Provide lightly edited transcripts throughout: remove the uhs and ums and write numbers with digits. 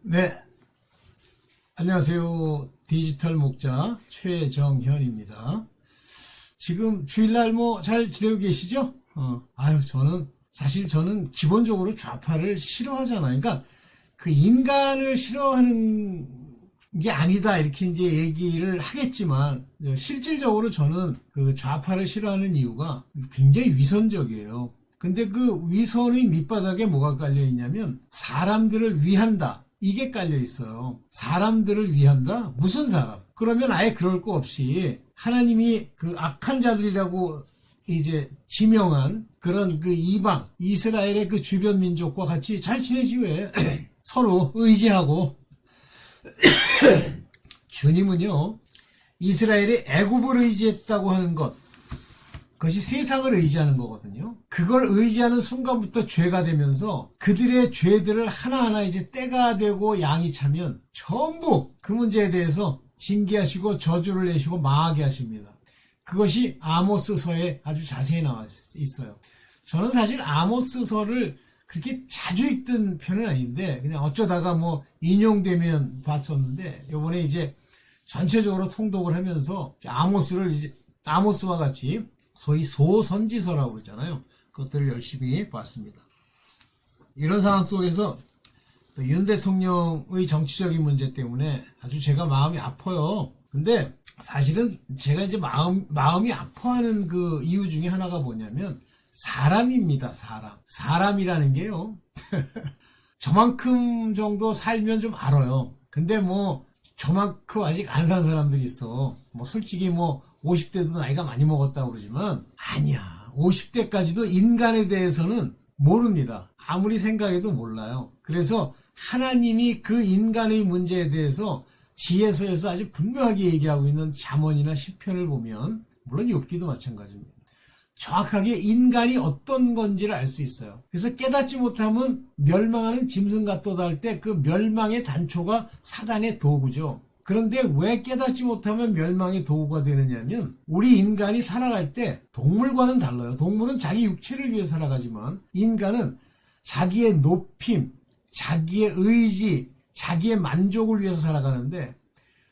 네, 안녕하세요. 디지털 목자 최정현입니다. 지금 주일날 잘 지내고 계시죠? 저는 기본적으로 좌파를 싫어하잖아요. 그러니까 그 인간을 싫어하는 게 아니다 이렇게 이제 얘기를 하겠지만 실질적으로 저는 그 좌파를 싫어하는 이유가 굉장히 위선적이에요. 근데 그 위선의 밑바닥에 뭐가 깔려 있냐면 사람들을 위한다. 이게 깔려 있어요. 사람들을 위한다? 무슨 사람? 그러면 아예 그럴 거 없이 하나님이 그 악한 자들이라고 이제 지명한 그런 그 이방, 이스라엘의 그 주변 민족과 같이 잘 지내지 왜? 서로 의지하고. 주님은요, 이스라엘이 애굽을 의지했다고 하는 것, 그것이 세상을 의지하는 거거든요. 그걸 의지하는 순간부터 죄가 되면서 그들의 죄들을 하나하나 이제 때가 되고 양이 차면 전부 그 문제에 대해서 징계하시고 저주를 내시고 망하게 하십니다. 그것이 아모스서에 아주 자세히 나와 있어요. 저는 사실 아모스서를 그렇게 자주 읽던 편은 아닌데 그냥 어쩌다가 인용되면 봤었는데 요번에 이제 전체적으로 통독을 하면서 아모스와 같이 소위 소선지서라고 그러잖아요. 그것들을 열심히 봤습니다. 이런 상황 속에서 또 윤 대통령의 정치적인 문제 때문에 아주 제가 마음이 아파요. 근데 사실은 제가 이제 마음이 아파하는 그 이유 중에 하나가 뭐냐면 사람입니다. 사람이라는 게요. 저만큼 정도 살면 좀 알아요. 근데 저만큼 아직 안 산 사람들이 있어. 솔직히 50대도 나이가 많이 먹었다고 그러지만 아니야. 50대까지도 인간에 대해서는 모릅니다. 아무리 생각해도 몰라요. 그래서 하나님이 그 인간의 문제에 대해서 지혜서에서 아주 분명하게 얘기하고 있는 잠언이나 시편을 보면 물론 욥기도 마찬가지입니다. 정확하게 인간이 어떤 건지를 알 수 있어요. 그래서 깨닫지 못하면 멸망하는 짐승 같도다 할 때 그 멸망의 단초가 사단의 도구죠. 그런데 왜 깨닫지 못하면 멸망의 도구가 되느냐면 우리 인간이 살아갈 때 동물과는 달라요. 동물은 자기 육체를 위해 살아가지만 인간은 자기의 높임, 자기의 의지, 자기의 만족을 위해서 살아가는데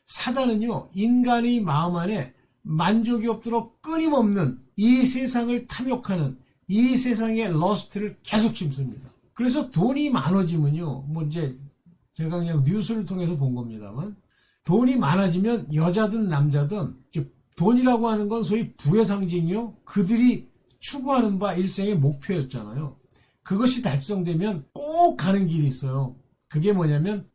사단은요, 인간의 마음 안에 만족이 없도록 끊임없는 이 세상을 탐욕하는 이 세상의 러스트를 계속 심습니다. 그래서 돈이 많아지면요, 제가 그냥 뉴스를 통해서 본 겁니다만 돈이 많아지면 여자든 남자든 돈이라고 하는 건 소위 부의 상징이요. 그들이 추구하는 바 일생의 목표였잖아요. 그것이 달성되면 꼭 가는 길이 있어요. 그게 뭐냐면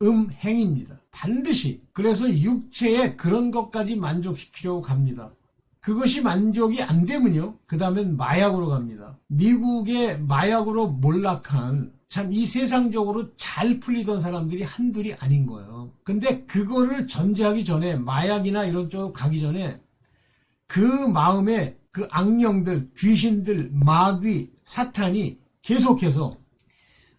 음행입니다. 반드시. 그래서 육체에 그런 것까지 만족시키려고 갑니다. 그것이 만족이 안 되면요. 그 다음엔 마약으로 갑니다. 미국의 마약으로 몰락한 참 이 세상적으로 잘 풀리던 사람들이 한둘이 아닌 거예요. 근데 그거를 전제하기 전에 마약이나 이런 쪽으로 가기 전에 그 마음에 그 악령들, 귀신들, 마귀, 사탄이 계속해서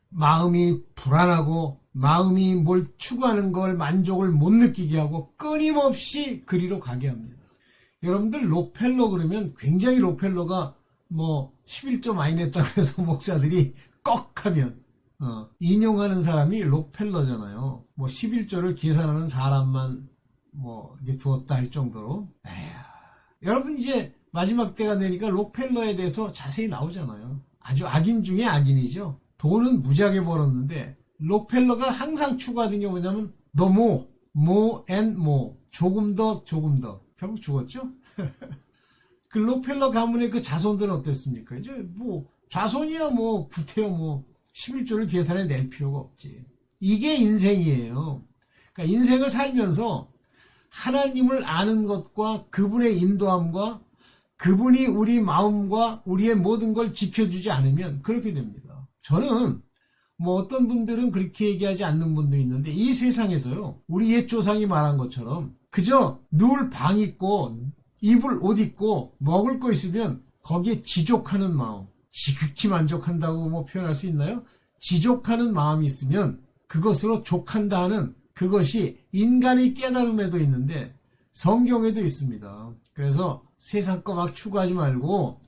마음이 불안하고 마음이 뭘 추구하는 걸 만족을 못 느끼게 하고 끊임없이 그리로 가게 합니다. 여러분들 록펠러 그러면 굉장히 록펠러가 11조 많이 냈다고 해서 목사들이 꺽 하면 인용하는 사람이 록펠러잖아요. 11조를 계산하는 사람만 이게 두었다 할 정도로. 여러분 이제 마지막 때가 되니까 록펠러에 대해서 자세히 나오잖아요. 아주 악인 중에 악인이죠. 돈은 무지하게 벌었는데 록펠러가 항상 추구하는 게 뭐냐면 the more and more, 조금 더 결국 죽었죠. 그 록펠러 가문의 그 자손들은 어땠습니까? 이제 자손이야 구태여 11조를 계산해 낼 필요가 없지. 이게 인생이에요. 그러니까 인생을 살면서 하나님을 아는 것과 그분의 인도함과 그분이 우리 마음과 우리의 모든 걸 지켜주지 않으면 그렇게 됩니다. 저는 어떤 분들은 그렇게 얘기하지 않는 분도 있는데 이 세상에서요, 우리 옛 조상이 말한 것처럼 그저 누울 방 있고 입을 옷 입고 먹을 거 있으면 거기에 지족하는 마음, 지극히 만족한다고 표현할 수 있나요? 지족하는 마음이 있으면 그것으로 족한다 하는 그것이 인간의 깨달음에도 있는데 성경에도 있습니다. 그래서 세상 거 막 추구하지 말고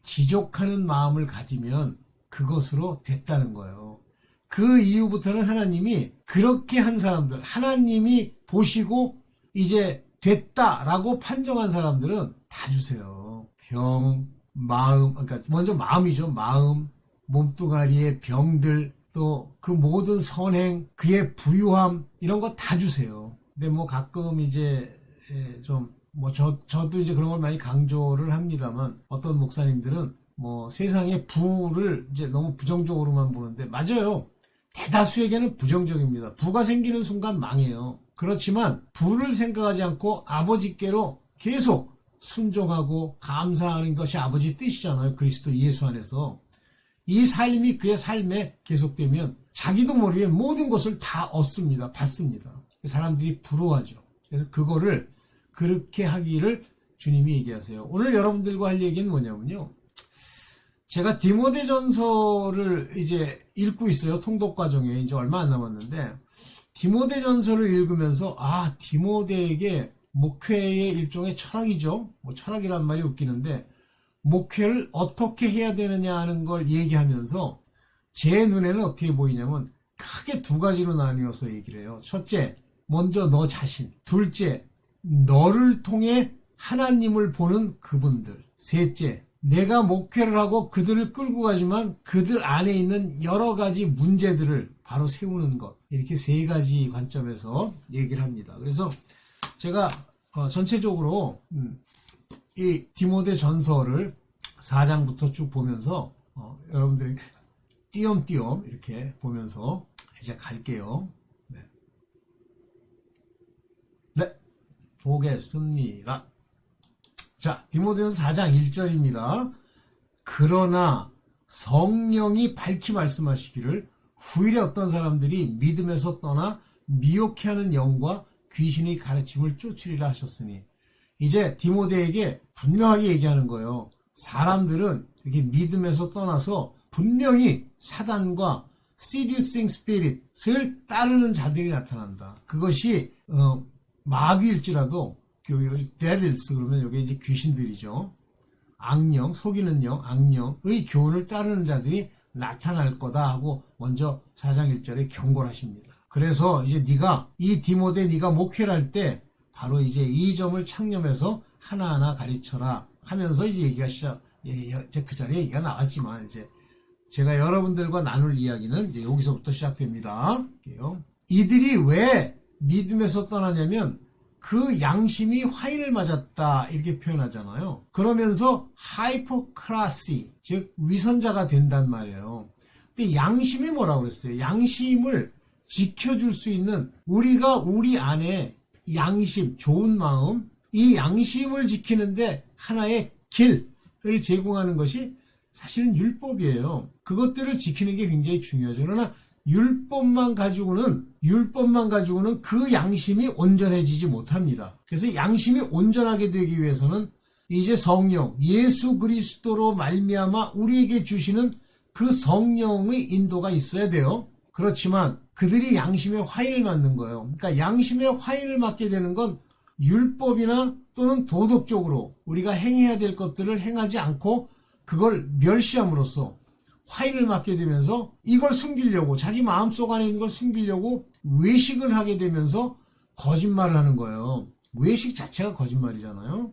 지족하는 마음을 가지면 그것으로 됐다는 거예요. 그 그 이후부터는 하나님이 그렇게 한 사람들, 하나님이 보시고 이제 됐다라고 판정한 사람들은 다 주세요. 병, 마음, 그러니까 먼저 마음이죠. 마음, 몸뚱아리의 병들, 또 그 모든 선행, 그의 부유함, 이런 거 다 주세요. 근데 뭐 가끔 이제 좀 뭐 저도 이제 그런 걸 많이 강조를 합니다만, 어떤 목사님들은 뭐 세상의 부를 이제 너무 부정적으로만 보는데, 맞아요. 대다수에게는 부정적입니다. 부가 생기는 순간 망해요. 그렇지만 부를 생각하지 않고 아버지께로 계속 순종하고 감사하는 것이 아버지 뜻이잖아요. 그리스도 예수 안에서. 이 삶이 그의 삶에 계속되면 자기도 모르게 모든 것을 다 얻습니다. 받습니다. 사람들이 부러워하죠. 그래서 그거를 그렇게 하기를 주님이 얘기하세요. 오늘 여러분들과 할 얘기는 뭐냐면요. 제가 디모데전서를 이제 읽고 있어요. 통독 과정에 이제 얼마 안 남았는데, 디모데전서를 읽으면서 디모데에게 목회의 일종의 철학이죠. 뭐 철학이란 말이 웃기는데, 목회를 어떻게 해야 되느냐 하는 걸 얘기하면서 제 눈에는 어떻게 보이냐면 크게 두 가지로 나뉘어서 얘기를 해요. 첫째, 먼저 너 자신. 둘째, 너를 통해 하나님을 보는 그분들. 셋째, 내가 목회를 하고 그들을 끌고 가지만 그들 안에 있는 여러 가지 문제들을 바로 세우는 것. 이렇게 세 가지 관점에서 얘기를 합니다. 그래서 제가 전체적으로 이 디모데 전서를 4장부터 쭉 보면서 여러분들이 띄엄띄엄 이렇게 보면서 이제 갈게요. 네, 보겠습니다. 자, 디모데전서 4장 1절입니다. 그러나 성령이 밝히 말씀하시기를 후일에 어떤 사람들이 믿음에서 떠나 미혹해하는 영과 귀신의 가르침을 쫓으리라 하셨으니, 이제 디모데에게 분명하게 얘기하는 거예요. 사람들은 이렇게 믿음에서 떠나서 분명히 사단과 seducing spirit을 따르는 자들이 나타난다. 그것이 마귀일지라도 devils 그러면 여기 이제 귀신들이죠. 악령, 속이는 영, 악령의 교훈을 따르는 자들이 나타날 거다 하고 먼저 4장 1절에 경고를 하십니다. 그래서 이제 이 디모데 네가 목회를 할 때 바로 이제 이 점을 창념해서 하나하나 가르쳐라 하면서 이제 얘기가 이제 그 자리에 얘기가 나왔지만, 이제 제가 여러분들과 나눌 이야기는 이제 여기서부터 시작됩니다. 이들이 왜 믿음에서 떠나냐면 그 양심이 화인을 맞았다 이렇게 표현하잖아요. 그러면서 하이포크라시, 즉 위선자가 된단 말이에요. 근데 양심이 뭐라고 그랬어요? 양심을 지켜줄 수 있는, 우리가 우리 안에 양심, 좋은 마음, 이 양심을 지키는데 하나의 길을 제공하는 것이 사실은 율법이에요. 그것들을 지키는 게 굉장히 중요하죠. 그러나 율법만 가지고는 그 양심이 온전해지지 못합니다. 그래서 양심이 온전하게 되기 위해서는 이제 성령, 예수 그리스도로 말미암아 우리에게 주시는 그 성령의 인도가 있어야 돼요. 그렇지만 그들이 양심의 화인을 맞는 거예요. 그러니까 양심의 화인을 맞게 되는 건 율법이나 또는 도덕적으로 우리가 행해야 될 것들을 행하지 않고 그걸 멸시함으로써 화인을 맞게 되면서 이걸 숨기려고, 자기 마음속 안에 있는 걸 숨기려고 외식을 하게 되면서 거짓말을 하는 거예요. 외식 자체가 거짓말이잖아요.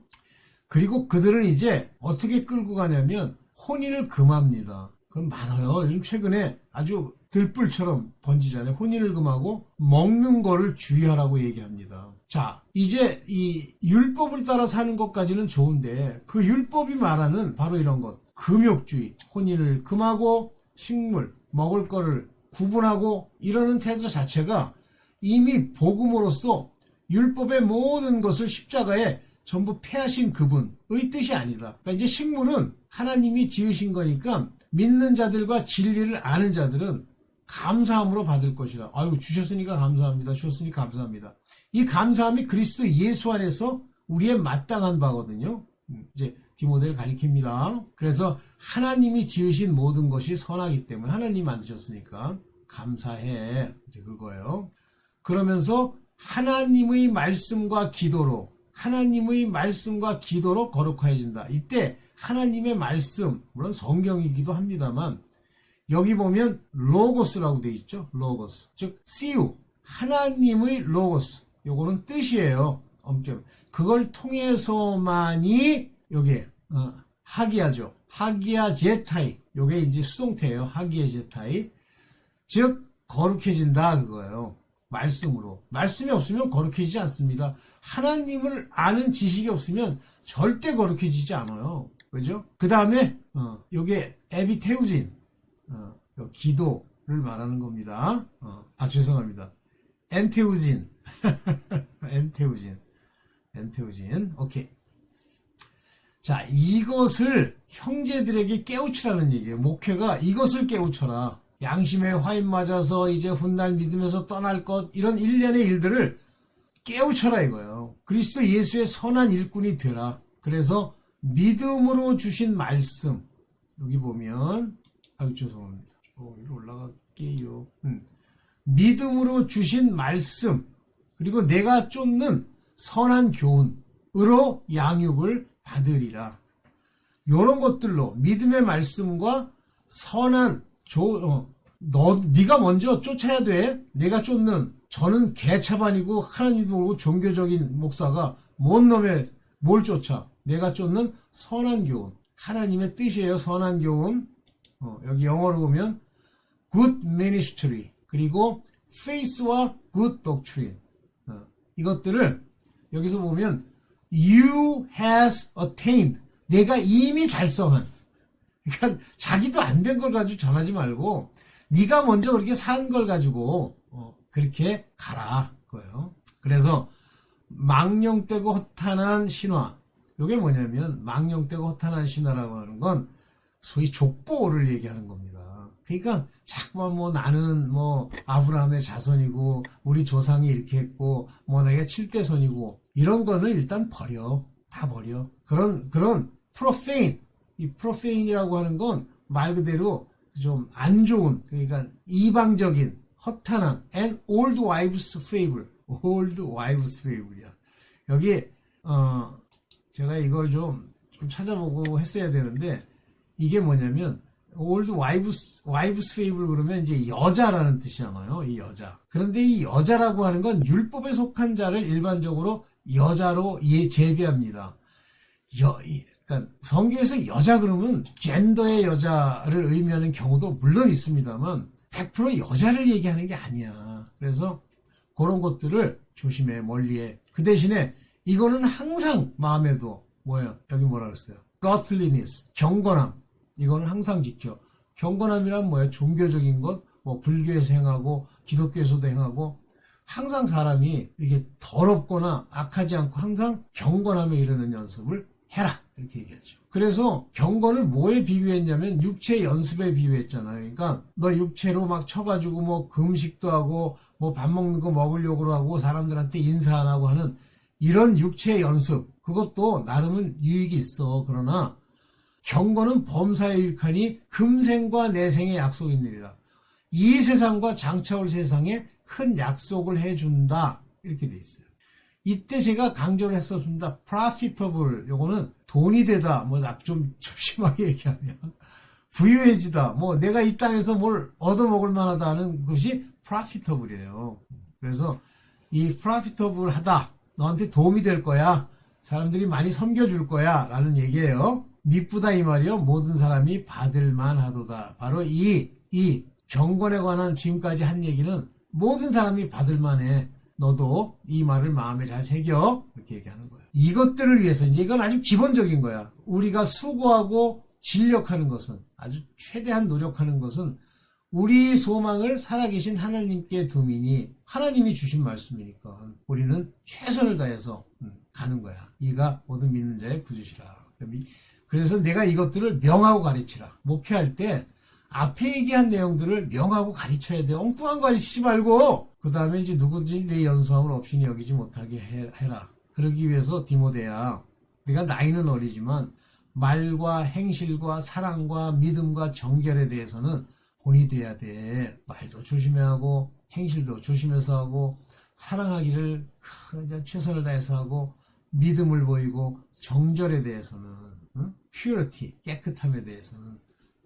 그리고 그들은 이제 어떻게 끌고 가냐면 혼인을 금합니다. 그건 많아요. 요즘 최근에 아주 들불처럼 번지잖아요. 혼인을 금하고 먹는 거를 주의하라고 얘기합니다. 자, 이제 이 율법을 따라 사는 것까지는 좋은데 그 율법이 말하는 바로 이런 것, 금욕주의, 혼인을 금하고 식물, 먹을 거를 구분하고 이러는 태도 자체가 이미 복음으로써 율법의 모든 것을 십자가에 전부 패하신 그분의 뜻이 아니다. 그러니까 이제 식물은 하나님이 지으신 거니까 믿는 자들과 진리를 아는 자들은 감사함으로 받을 것이다. 아유, 주셨으니까 감사합니다. 주셨으니까 감사합니다. 이 감사함이 그리스도 예수 안에서 우리의 마땅한 바거든요. 이제 디모데를 가리킵니다. 그래서 하나님이 지으신 모든 것이 선하기 때문에, 하나님이 만드셨으니까 감사해. 이제 그거예요. 그러면서 하나님의 말씀과 기도로 거룩해진다. 이때 하나님의 말씀, 물론 성경이기도 합니다만 여기 보면 로고스라고 돼 있죠. 로고스. 즉 씨유 하나님의 로고스. 요거는 뜻이에요. 그걸 통해서만이 요게 하기야죠. 하기야 제타이. 요게 이제 수동태예요. 하기야 제타이. 즉 거룩해진다 그거예요. 말씀으로. 말씀이 없으면 거룩해지지 않습니다. 하나님을 아는 지식이 없으면 절대 거룩해지지 않아요. 그죠? 그 다음에 요게 에비테우진 기도를 말하는 겁니다. 죄송합니다. 엔테우진 엔테우진 오케이. 자, 이것을 형제들에게 깨우치라는 얘기예요. 목회가 이것을 깨우쳐라. 양심에 화인 맞아서 이제 훗날 믿으면서 떠날 것, 이런 일련의 일들을 깨우쳐라 이거예요. 그리스도 예수의 선한 일꾼이 되라. 그래서 믿음으로 주신 말씀, 여기 보면 죄송합니다. 위로 올라갈게요. 믿음으로 주신 말씀, 그리고 내가 쫓는 선한 교훈으로 양육을 받으리라. 이런 것들로 믿음의 말씀과 선한 네가 먼저 쫓아야 돼. 내가 쫓는, 저는 개차반이고 하나님도 모르고 종교적인 목사가 뭔 놈의 뭘 쫓아. 내가 쫓는 선한 교훈, 하나님의 뜻이에요. 선한 교훈. 여기 영어로 보면 good ministry, 그리고 faith와 good doctrine. 이것들을 여기서 보면 you has attained, 내가 이미 달성한. 그러니까 자기도 안 된 걸 가지고 전하지 말고 네가 먼저 그렇게 산 걸 가지고 그렇게 가라 거예요. 그래서 망령되고 허탄한 신화, 이게 뭐냐면 망령되고 허탄한 신화라고 하는 건 소위 족보를 얘기하는 겁니다. 그러니까 자꾸만 나는 아브라함의 자손이고 우리 조상이 이렇게 했고 내가 7대손이고 이런 거는 일단 버려. 다 버려. 그런 프로페인, 이 프로페인이라고 하는 건 말 그대로 좀 안 좋은, 그러니까 이방적인 허탄한 and old wives fable. old wives fable이야. 여기 제가 이걸 좀 찾아보고 했어야 되는데, 이게 뭐냐면 old wives fable 그러면 이제 여자라는 뜻이잖아요. 이 여자. 그런데 이 여자라고 하는 건 율법에 속한 자를 일반적으로 여자로 재비합니다. 그러니까 성경에서 여자 그러면 젠더의 여자를 의미하는 경우도 물론 있습니다만 100% 여자를 얘기하는 게 아니야. 그래서 그런 것들을 조심해, 멀리해. 그 대신에 이거는 항상 마음에도 여기 뭐라 그랬어요? godliness, 경건함. 이거는 항상 지켜. 경건함이란 뭐예요? 종교적인 것, 불교에서 행하고 기독교에서도 행하고, 항상 사람이 이게 더럽거나 악하지 않고 항상 경건함에 이르는 연습을 해라, 이렇게 얘기하죠. 그래서 경건을 뭐에 비유했냐면 육체 연습에 비유했잖아요. 그러니까 너 육체로 막 쳐가지고 금식도 하고 밥 먹는 거 먹으려고 하고 사람들한테 인사 안 하고 하는 이런 육체 연습, 그것도 나름은 유익이 있어. 그러나 경건은 범사에 유익하니 금생과 내생의 약속이 있느니라. 이 세상과 장차올 세상에 큰 약속을 해준다, 이렇게 돼 있어요. 이때 제가 강조를 했었습니다. profitable, 요거는 돈이 되다, 좀 심하게 얘기하면 부유해지다, 내가 이 땅에서 뭘 얻어먹을 만하다 하는 것이 profitable이에요. 그래서 이 profitable 하다, 너한테 도움이 될 거야, 사람들이 많이 섬겨줄 거야 라는 얘기예요. 미쁘다 이 말이요. 모든 사람이 받을만 하도다. 바로 이 경건에 관한 지금까지 한 얘기는 모든 사람이 받을만해. 너도 이 말을 마음에 잘 새겨. 이렇게 얘기하는 거야. 이것들을 위해서, 이제 이건 아주 기본적인 거야. 우리가 수고하고 진력하는 것은, 아주 최대한 노력하는 것은 우리 소망을 살아계신 하나님께 두미니, 하나님이 주신 말씀이니까 우리는 최선을 다해서 가는 거야. 이가 모든 믿는 자의 구주시라. 그래서 내가 이것들을 명하고 가르치라. 목회할 때 앞에 얘기한 내용들을 명하고 가르쳐야 돼. 엉뚱한 거 가르치지 말고, 그 다음에 이제 누구든지 내 연수함을 없이니 여기지 못하게 해라. 그러기 위해서 디모데야, 네가 나이는 어리지만 말과 행실과 사랑과 믿음과 정결에 대해서는 본이 돼야 돼. 말도 조심해야 하고 행실도 조심해서 하고 사랑하기를 최선을 다해서 하고 믿음을 보이고 정절에 대해서는 purity, 깨끗함에 대해서는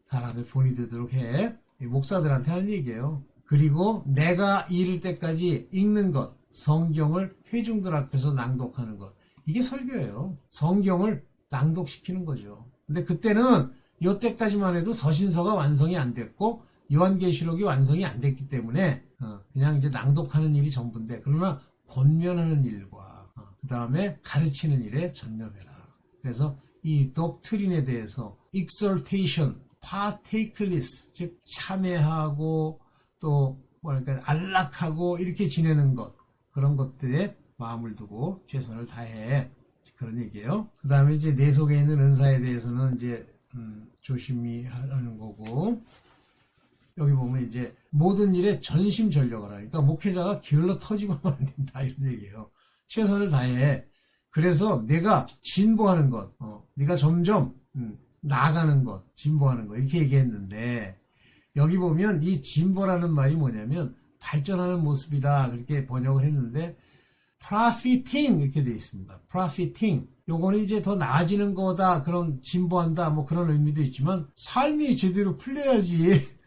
사람의 본이 되도록 해. 목사들한테 하는 얘기예요. 그리고 내가 이를 때까지 읽는 것, 성경을 회중들 앞에서 낭독하는 것. 이게 설교예요. 성경을 낭독시키는 거죠. 근데 그때는 이때까지만 해도 서신서가 완성이 안 됐고 요한계시록이 완성이 안 됐기 때문에 그냥 이제 낭독하는 일이 전부인데, 그러나 권면하는 일과 그 다음에 가르치는 일에 전념해라. 그래서 이 독트린에 대해서 exhortation, partakeless, 즉 참회하고 또 뭐랄까 안락하고 이렇게 지내는 것, 그런 것들에 마음을 두고 최선을 다해, 그런 얘기예요. 그 다음에 이제 내 속에 있는 은사에 대해서는 이제 조심히 하라는 거고, 여기 보면 이제 모든 일에 전심전력을 하니까 목회자가 게을러 터지고 하면 안 된다, 이런 얘기예요. 최선을 다해. 그래서 내가 진보하는 것, 네가 점점 나아가는 것, 진보하는 것, 이렇게 얘기했는데, 여기 보면 이 진보라는 말이 뭐냐면 발전하는 모습이다, 그렇게 번역을 했는데 profiting 이렇게 되어 있습니다. profiting. 요거는 이제 더 나아지는 거다, 그런 진보한다, 뭐 그런 의미도 있지만 삶이 제대로 풀려야지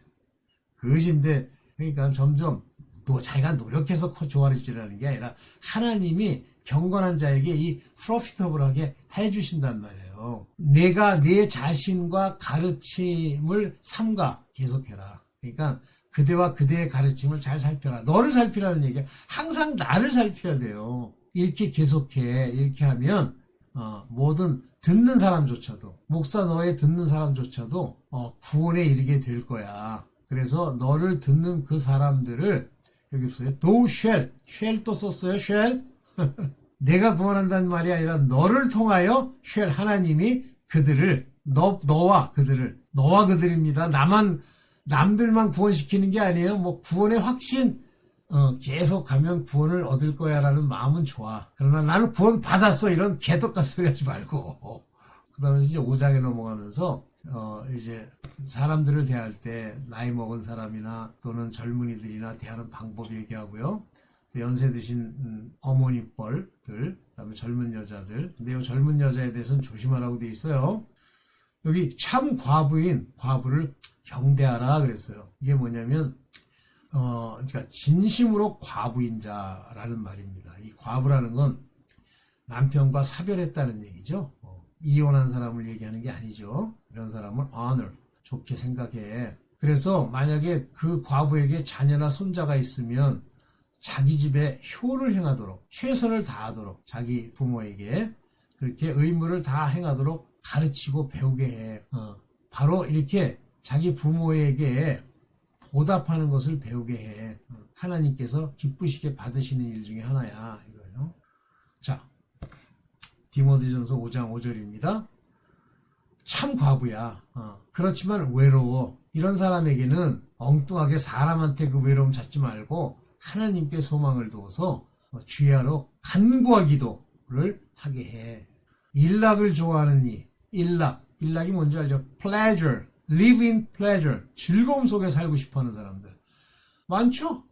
그것인데, 그러니까 점점 또 자기가 노력해서 좋아지라는 게 아니라 하나님이 경건한 자에게 이 프로피터블하게 해주신단 말이에요. 내가 내 자신과 가르침을 삼가 계속해라. 그러니까 그대와 그대의 가르침을 잘 살펴라. 너를 살피라는 얘기야. 항상 나를 살펴야 돼요. 이렇게 계속해. 이렇게 하면 모든 듣는 사람조차도, 목사 너의 듣는 사람조차도 구원에 이르게 될 거야. 그래서 너를 듣는 그 사람들을, 여기 보세요. thou shall 또 썼어요. shall. 내가 구원한다는 말이 아니라 너를 통하여 shall, 하나님이 그들을, 너와 그들을, 너와 그들입니다. 남들만 구원시키는 게 아니에요. 뭐 구원의 확신, 계속 가면 구원을 얻을 거야 라는 마음은 좋아. 그러나 나는 구원 받았어, 이런 개떡같은 소리 하지 말고. 그 다음에 이제 5장에 넘어가면서 이제 사람들을 대할 때 나이 먹은 사람이나 또는 젊은이들이나 대하는 방법 얘기하고요. 연세 드신 어머니뻘들, 그다음에 젊은 여자들. 근데 이 젊은 여자에 대해서는 조심하라고 돼 있어요. 여기 참 과부를 경대하라 그랬어요. 이게 뭐냐면 그러니까 진심으로 과부인 자라는 말입니다. 이 과부라는 건 남편과 사별했다는 얘기죠. 이혼한 사람을 얘기하는 게 아니죠. 이런 사람을 honor, 좋게 생각해. 그래서 만약에 그 과부에게 자녀나 손자가 있으면 자기 집에 효를 행하도록, 최선을 다하도록 자기 부모에게 그렇게 의무를 다 행하도록 가르치고 배우게 해. 바로 이렇게 자기 부모에게 보답하는 것을 배우게 해. 하나님께서 기쁘시게 받으시는 일 중에 하나야, 이거예요. 자, 디모데전서 5장 5절입니다. 참 과부야. 그렇지만 외로워. 이런 사람에게는 엉뚱하게 사람한테 그 외로움 찾지 말고 하나님께 소망을 두어서 주야로 간구와 기도를 하게 해. 일락을 좋아하는 이, 일락이 뭔지 알죠? pleasure, live in pleasure, 즐거움 속에 살고 싶어하는 사람들 많죠?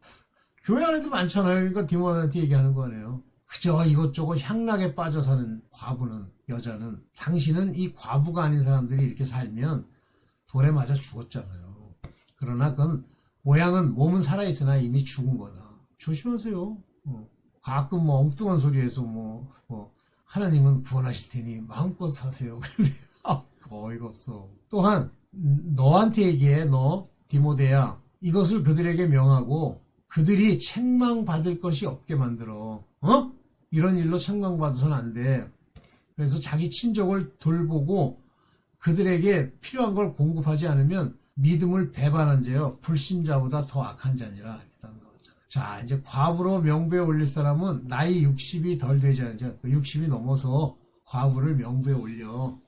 교회 안에도 많잖아요. 그러니까 디모데한테 얘기하는 거네요. 그저 이것저것 향락에 빠져 사는 과부는, 여자는, 당신은 이 과부가 아닌 사람들이 이렇게 살면 돌에 맞아 죽었잖아요. 그러나 그건 몸은 살아있으나 이미 죽은 거다. 조심하세요. 가끔 뭐 엉뚱한 소리해서 하나님은 구원하실 테니 마음껏 사세요. 그런데 어이가 없어. 또한 너한테 얘기해. 너 디모데야, 이것을 그들에게 명하고 그들이 책망받을 것이 없게 만들어. 이런 일로 책망받아서는 안 돼. 그래서 자기 친족을 돌보고 그들에게 필요한 걸 공급하지 않으면 믿음을 배반한 자요, 불신자보다 더 악한 자니라. 자, 이제 과부로 명부에 올릴 사람은 나이 60이 덜 되지 않죠. 60이 넘어서 과부를 명부에 올려.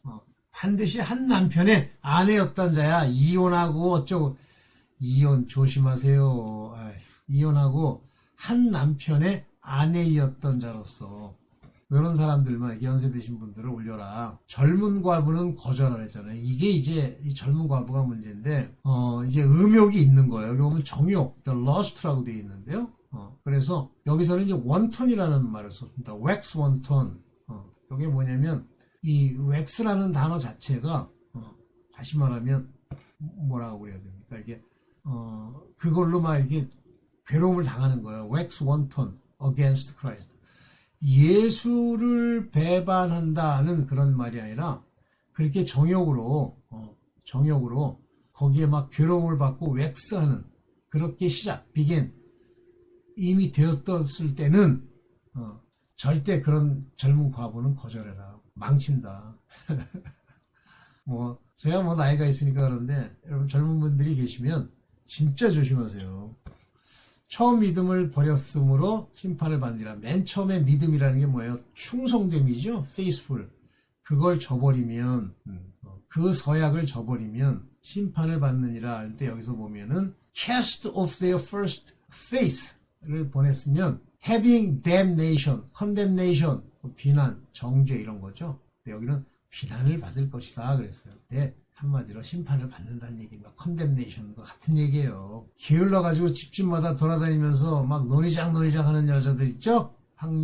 반드시 한 남편의 아내였던 자야. 이혼하고 어쩌고. 이혼 조심하세요. 이혼하고 한 남편의 아내였던 자로서 이런 사람들만, 연세 드신 분들을 올려라. 젊은 과부는 거절하랬잖아요. 이게 이제 이 젊은 과부가 문제인데, 이제 음욕이 있는 거예요. 여기 보면 정욕, the lust라고 되어 있는데요. 그래서 여기서는 이제 원턴이라는 말을 썼습니다. wax 원턴. 이게 뭐냐면, 이 wax라는 단어 자체가, 다시 말하면, 뭐라고 그래야 됩니까? 이게 그걸로 막 이렇게 괴로움을 당하는 거예요. wax wanton against Christ. 예수를 배반한다는 그런 말이 아니라 그렇게 정욕으로 거기에 막 괴로움을 받고 웩스하는 그렇게 begin 이미 되었을 때는 절대 그런 젊은 과부는 거절해라. 망친다. 저야 나이가 있으니까 그런데 여러분 젊은 분들이 계시면 진짜 조심하세요. 처음 믿음을 버렸으므로 심판을 받으리라. 맨 처음에 믿음이라는 게 뭐예요? 충성됨이죠. faithful. 그걸 저버리면 그 서약을 저버리면 심판을 받느니라 할 때 여기서 보면은 cast off their first faith를 보냈으면 having damnation, condemnation, 비난, 정죄 이런 거죠. 근데 여기는 비난을 받을 것이다 그랬어요. 근데 한마디로 심판을 받는다는 얘기가 condemnation과 같은 얘기예요. 게을러가지고 집집마다 돌아다니면서 막 논의장 하는 여자들 있죠?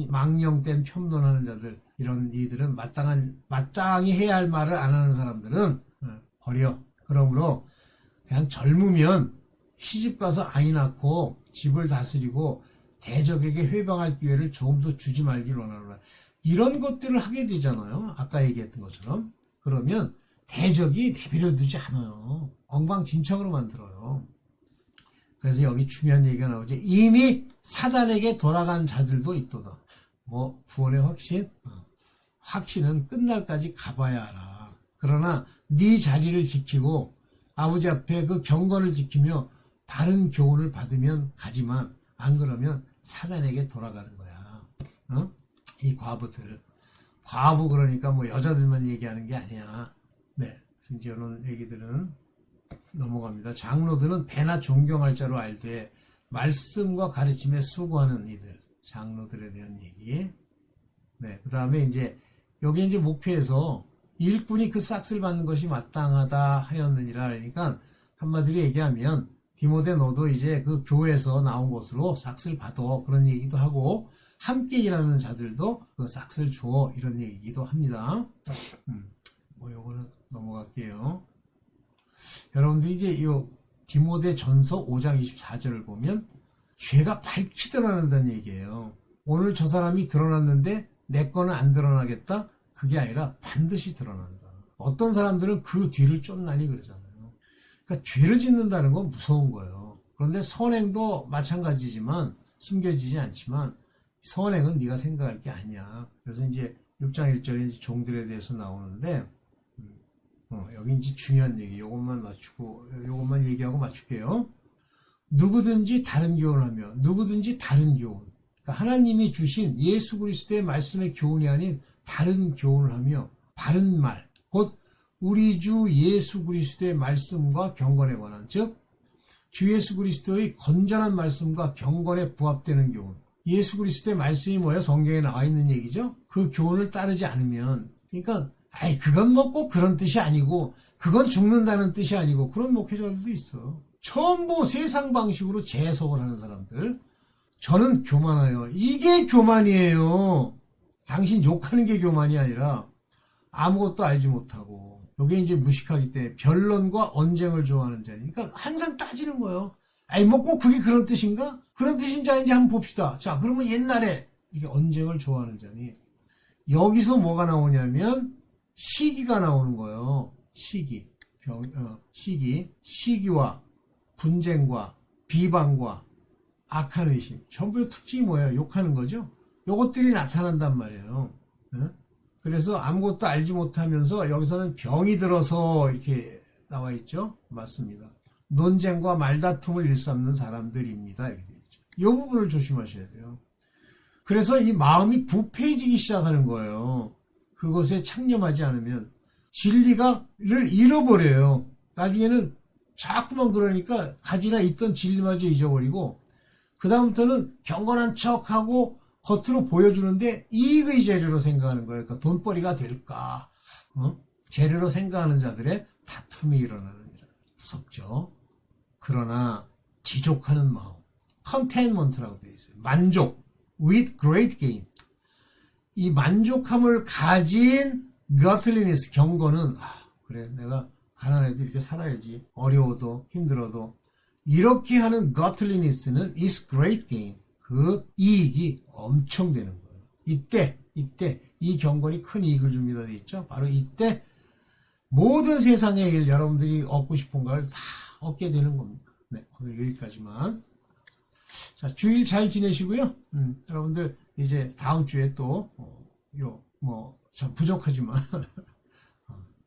망령된 편론하는 자들, 이런 이들은 마땅히 해야 할 말을 안 하는 사람들은 버려. 그러므로 그냥 젊으면 시집가서 아이 낳고 집을 다스리고 대적에게 회방할 기회를 조금 더 주지 말길 원하노라. 이런 것들을 하게 되잖아요. 아까 얘기했던 것처럼. 그러면 대적이 내버려 두지 않아요. 엉망진창으로 만들어요. 그래서 여기 중요한 얘기가 나오죠. 이미 사단에게 돌아간 자들도 있도다. 구원의 확신? 확신은 끝날까지 가봐야 알아. 그러나 네 자리를 지키고 아버지 앞에 그 경건을 지키며 바른 교훈을 받으면 가지만 안 그러면 사단에게 돌아가는 거야. 이 과부들. 과부 그러니까 여자들만 얘기하는 게 아니야. 네, 이제 이런 얘기들은 넘어갑니다. 장로들은 배나 존경할 자로 알되 말씀과 가르침에 수고하는 이들. 장로들에 대한 얘기. 네, 그 다음에 여기 목회에서 일꾼이 그 싹스를 받는 것이 마땅하다 하였느니라. 그러니까 한마디로 얘기하면 디모데 너도 이제 그 교회에서 나온 것으로 싹스를 받아. 그런 얘기도 하고 함께 일하는 자들도 그 싹스를 줘. 이런 얘기도 합니다. 요거는 넘어갈게요. 여러분들이 이제 디모데 전서 5장 24절을 보면 죄가 밝히 드러난다는 얘기예요. 오늘 저 사람이 드러났는데 내 거는 안 드러나겠다? 그게 아니라 반드시 드러난다. 어떤 사람들은 그 뒤를 쫓나니 그러잖아요. 그러니까 죄를 짓는다는 건 무서운 거예요. 그런데 선행도 마찬가지지만 숨겨지지 않지만 선행은 네가 생각할 게 아니야. 그래서 이제 6장 1절에 종들에 대해서 나오는데 여기 이제 중요한 얘기, 요것만 얘기하고 맞출게요. 누구든지 다른 교훈을 하며, 누구든지 다른 교훈. 그러니까 하나님이 주신 예수 그리스도의 말씀의 교훈이 아닌 다른 교훈을 하며, 바른 말, 곧 우리 주 예수 그리스도의 말씀과 경건에 관한, 즉, 주 예수 그리스도의 건전한 말씀과 경건에 부합되는 교훈. 예수 그리스도의 말씀이 뭐예요? 성경에 나와 있는 얘기죠? 그 교훈을 따르지 않으면, 그러니까, 그건 꼭 그런 뜻이 아니고, 그건 죽는다는 뜻이 아니고, 그런 목회자들도 있어. 전부 세상 방식으로 재해석을 하는 사람들. 저는 교만해요. 이게 교만이에요. 당신 욕하는 게 교만이 아니라, 아무것도 알지 못하고, 이게 이제 무식하기 때문에 변론과 언쟁을 좋아하는 자니. 그러니까 항상 따지는 거예요. 꼭 그게 그런 뜻인가? 그런 뜻인지 아닌지 한번 봅시다. 자, 그러면 옛날에, 이게 언쟁을 좋아하는 자니. 여기서 뭐가 나오냐면, 시기가 나오는 거예요. 시기와 분쟁과 비방과 악한 의심. 전부 특징이 뭐예요? 욕하는 거죠? 요것들이 나타난단 말이에요. 그래서 아무것도 알지 못하면서 여기서는 병이 들어서 이렇게 나와 있죠? 맞습니다. 논쟁과 말다툼을 일삼는 사람들입니다. 이렇게 되어 있죠. 이 부분을 조심하셔야 돼요. 그래서 이 마음이 부패해지기 시작하는 거예요. 그것에 창념하지 않으면 진리를 잃어버려요. 나중에는 자꾸만 그러니까 가지나 있던 진리마저 잊어버리고 그 다음부터는 경건한 척하고 겉으로 보여주는데 이익의 재료로 생각하는 거예요. 그러니까 돈벌이가 될까? 재료로 생각하는 자들의 다툼이 일어나느니라. 무섭죠. 그러나 지족하는 마음, contentment라고 되어 있어요. 만족, with great gain. 이 만족함을 가진 godliness, 경건은 그래 내가 가난해도 이렇게 살아야지. 어려워도 힘들어도 이렇게 하는 godliness는 is great gain. 그 이익이 엄청 되는 거예요. 이때 이 경건이 큰 이익을 줍니다. 돼 있죠? 바로 이때 모든 세상의 일, 여러분들이 얻고 싶은 걸 다 얻게 되는 겁니다. 네, 오늘 여기까지만. 자, 주일 잘 지내시고요. 여러분들 이제 다음 주에 또 참 부족하지만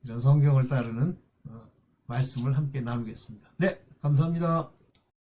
이런 성경을 따르는 말씀을 함께 나누겠습니다. 네, 감사합니다.